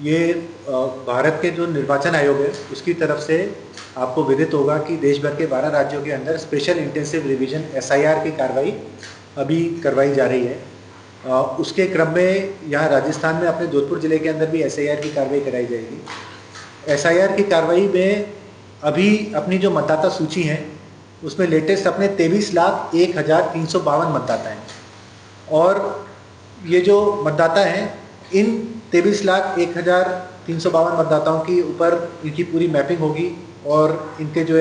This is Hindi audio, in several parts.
ये भारत के जो निर्वाचन आयोग है उसकी तरफ से आपको विदित होगा कि देश भर के 12 राज्यों के अंदर स्पेशल इंटेंसिव रिवीजन एसआईआर की कार्रवाई अभी करवाई जा रही है। उसके क्रम में यहाँ राजस्थान में अपने जोधपुर जिले के अंदर भी एसआईआर की कार्रवाई कराई जाएगी। एसआईआर की कार्रवाई में अभी अपनी जो मतदाता सूची है उसमें लेटेस्ट अपने 23,01,352 मतदाता हैं और ये जो मतदाता हैं इन 23,01,352 मतदाताओं की ऊपर इनकी पूरी मैपिंग होगी और इनके जो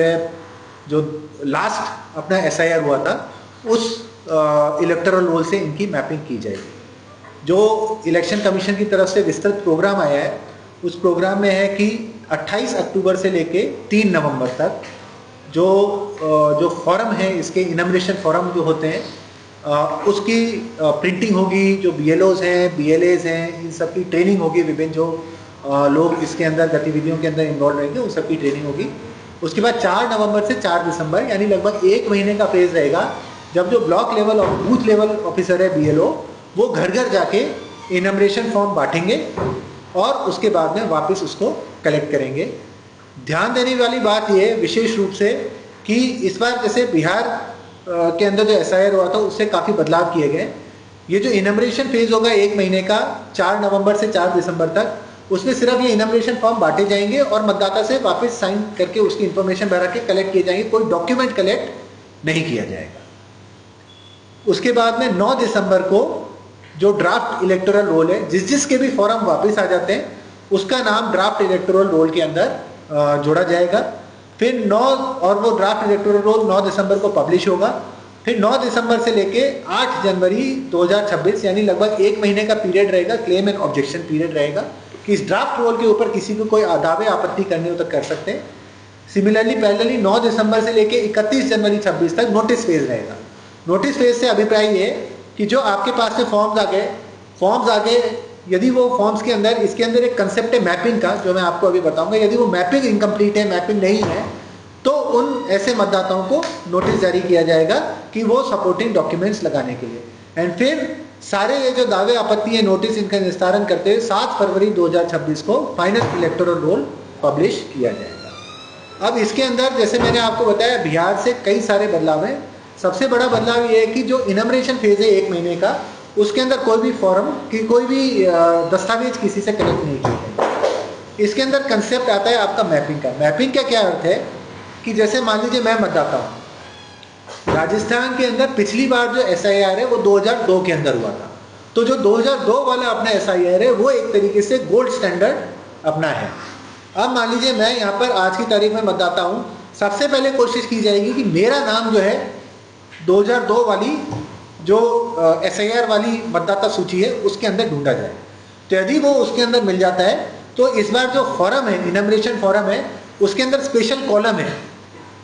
लास्ट अपना एसआईआर हुआ था उस इलेक्टोरल रोल से इनकी मैपिंग की जाएगी। जो इलेक्शन कमीशन की तरफ से विस्तृत प्रोग्राम आया है उस प्रोग्राम में है कि 28 अक्टूबर से लेके 3 नवंबर तक जो फॉर्म है, इसके इनमरेशन फॉर्म जो होते हैं उसकी प्रिंटिंग होगी। जो बीएलओज हैं, बीएलएज हैं, इन सब की ट्रेनिंग होगी। विभिन्न जो लोग इसके अंदर गतिविधियों के अंदर इन्वॉल्व रहेंगे उन सब की ट्रेनिंग होगी। उसके बाद 4 नवंबर से 4 दिसंबर यानी लगभग 1 महीने का फेज रहेगा जब जो ब्लॉक लेवल और बूथ लेवल ऑफिसर है बीएलओ वो घर घर जाके इनमरेशन फॉर्म बांटेंगे और उसके बाद में वापस उसको कलेक्ट करेंगे। ध्यान देने वाली बात यह विशेष रूप से कि इस बार जैसे बिहार के अंदर जो एसआईआर हुआ था उससे काफ़ी बदलाव किए गए। ये जो इनमरेशन फेज होगा 1 महीने का 4 नवंबर से 4 दिसंबर तक, उसमें सिर्फ ये इनमरेशन फॉर्म बांटे जाएंगे और मतदाता से वापस साइन करके उसकी इंफॉर्मेशन भरा के कलेक्ट किए जाएंगे। कोई डॉक्यूमेंट कलेक्ट नहीं किया जाएगा। उसके बाद में 9 दिसंबर को जो ड्राफ्ट इलेक्टोरल रोल है, जिसके भी फॉर्म वापस आ जाते हैं उसका नाम ड्राफ्ट इलेक्टोरल रोल के अंदर जोड़ा जाएगा। फिर 9 और वो ड्राफ्ट इलेक्टोरल रोल 9 दिसंबर को पब्लिश होगा। फिर 9 दिसंबर से लेके 8 जनवरी 2026 यानी लगभग 1 महीने का पीरियड रहेगा, क्लेम एंड ऑब्जेक्शन पीरियड रहेगा कि इस ड्राफ्ट रोल के ऊपर किसी को कोई दावे आपत्ति करने हो तो कर सकते हैं। सिमिलरली पैरेलली 9 दिसंबर से लेके 31 जनवरी 26 तक नोटिस फेज रहेगा। नोटिस फेज से अभिप्राय ये कि जो आपके पास से फॉर्म्स आ गए, यदि वो फॉर्म्स के अंदर इसके अंदर एक कंसेप्ट है मैपिंग का जो मैं आपको अभी बताऊंगा। यदि वो मैपिंग इनकम्प्लीट है, मैपिंग नहीं है, तो उन ऐसे मतदाताओं को नोटिस जारी किया जाएगा कि वो सपोर्टिंग डॉक्यूमेंट्स लगाने के लिए। एंड फिर सारे ये जो दावे आपत्ति है नोटिस इनका निस्तारण करते हुए 7 फरवरी 2026 को फाइनल इलेक्टोरल रोल पब्लिश किया जाएगा। अब इसके अंदर जैसे मैंने आपको बताया बिहार से कई सारे बदलाव हैं। सबसे बड़ा बदलाव ये है कि जो इनमरेशन फेज है 1 महीने का, उसके अंदर कोई भी फॉर्म की कोई भी दस्तावेज किसी से कलेक्ट नहीं किए जाएंगे। इसके अंदर कंसेप्ट आता है आपका मैपिंग का। मैपिंग का क्या अर्थ है कि जैसे मान लीजिए मैं मतदाता हूँ, राजस्थान के अंदर पिछली बार जो एसआईआर है वो 2002 के अंदर हुआ था, तो जो 2002 वाला अपना एसआईआर है वो एक तरीके से गोल्ड स्टैंडर्ड अपना है। अब मान लीजिए मैं यहाँ पर आज की तारीख में मतदाता हूँ, सबसे पहले कोशिश की जाएगी कि मेरा नाम जो है 2002 वाली जो एसआईआर वाली मतदाता सूची है उसके अंदर ढूंढा जाए। तो यदि वो उसके अंदर मिल जाता है तो इस बार जो फॉर्म है, इनमरेशन फॉर्म है, उसके अंदर स्पेशल कॉलम है।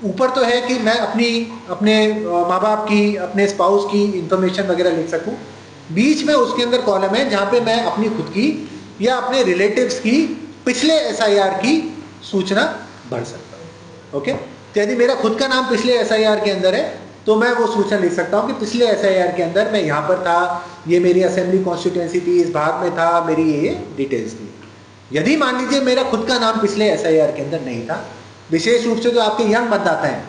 ऊपर तो है कि मैं अपने माँ बाप की, अपने स्पाउस की इंफॉर्मेशन वगैरह लिख सकूं। बीच में उसके अंदर कॉलम है जहाँ पे मैं अपनी खुद की या अपने रिलेटिव्स की पिछले एसआईआर की सूचना भर सकता हूँ। ओके, तो यदि मेरा खुद का नाम पिछले एसआईआर के अंदर है तो मैं वो सूचना लिख सकता हूँ कि पिछले एसआईआर के अंदर मैं यहाँ पर था, ये मेरी असेंबली कॉन्स्टिट्यूएंसी थी, इस भाग में था, मेरी ये डिटेल्स थी। यदि मान लीजिए मेरा खुद का नाम पिछले एसआईआर के अंदर नहीं था, विशेष रूप से जो आपके यंग मतदाता हैं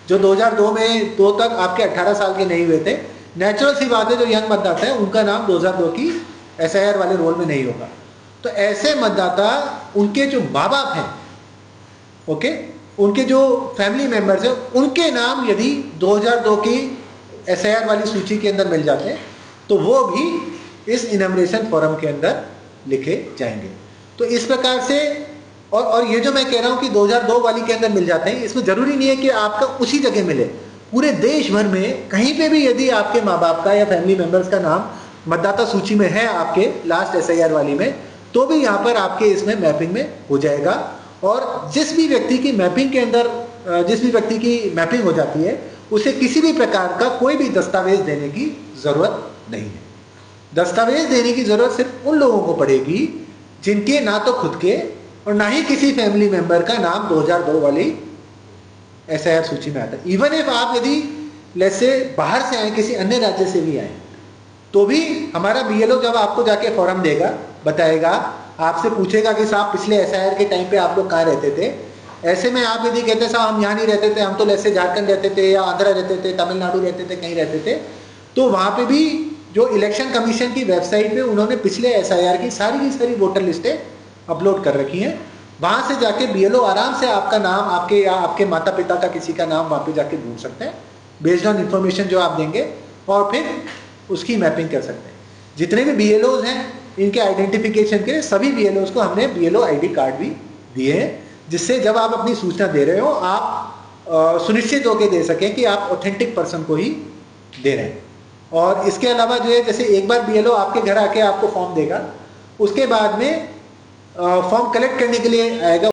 जो 2002 में 2 तक आपके 18 साल के नहीं हुए थे, नेचुरल सी बात है जो यंग मतदाता है उनका नाम 2002 की एसआईआर वाले रोल में नहीं होगा। तो ऐसे मतदाता, उनके जो माँ बाप हैं, ओके, उनके जो फैमिली मेंबर्स हैं, उनके नाम यदि 2002 की एसआईआर वाली सूची के अंदर मिल जाते हैं तो वो भी इस इनमरेशन फॉर्म के अंदर लिखे जाएंगे। तो इस प्रकार से और ये जो मैं कह रहा हूं कि 2002 वाली के अंदर मिल जाते हैं, इसमें जरूरी नहीं है कि आपका उसी जगह मिले। पूरे देश भर में कहीं पे भी यदि आपके माँ बाप का या फैमिली मेंबर्स का नाम मतदाता सूची में है आपके लास्ट एसआईआर वाली में, तो भी यहाँ पर आपके इसमें मैपिंग में हो जाएगा। और जिस भी व्यक्ति की मैपिंग के अंदर जिस भी व्यक्ति की मैपिंग हो जाती है उसे किसी भी प्रकार का कोई भी दस्तावेज देने की जरूरत नहीं है। दस्तावेज देने की जरूरत सिर्फ उन लोगों को पड़ेगी जिनके ना तो खुद के और ना ही किसी फैमिली मेंबर का नाम 2002 वाली एसआईआर सूची में आता है। इवन इफ आप यदि लेट्स से बाहर से आए, किसी अन्य राज्य से भी आए, तो भी हमारा बीएलओ जब आपको जाके फॉर्म देगा, बताएगा आपसे पूछेगा कि साहब पिछले एसआईआर के टाइम पे आप लोग कहाँ रहते थे। ऐसे में आप यदि कहते साहब हम यहाँ नहीं रहते थे, हम तो ऐसे झारखंड रहते थे या आंध्रा रहते थे, तमिलनाडु रहते थे, कहीं रहते थे, तो वहाँ पे भी जो इलेक्शन कमीशन की वेबसाइट पे उन्होंने पिछले एसआईआर की सारी वोटर लिस्टें अपलोड कर रखी हैं। वहाँ से जाके बीएलओ आराम से आपका नाम, आपके या आपके माता पिता का किसी का नाम वहाँ पे जाके ढूंढ सकते हैं बेस्ड ऑन इन्फॉर्मेशन जो आप देंगे, और फिर उसकी मैपिंग कर सकते हैं। जितने भी बीएलओज हैं इनके आइडेंटिफिकेशन के लिए सभी बीएलओज को हमने बीएलओ आईडी कार्ड भी दिए हैं, जिससे जब आप अपनी सूचना दे रहे हो आप सुनिश्चित होकर दे सकें कि आप ऑथेंटिक पर्सन को ही दे रहे हैं। और इसके अलावा जो है, जैसे एक बार बीएलओ आपके घर आके आपको फॉर्म देगा, उसके बाद में फॉर्म कलेक्ट करने के लिए आएगा।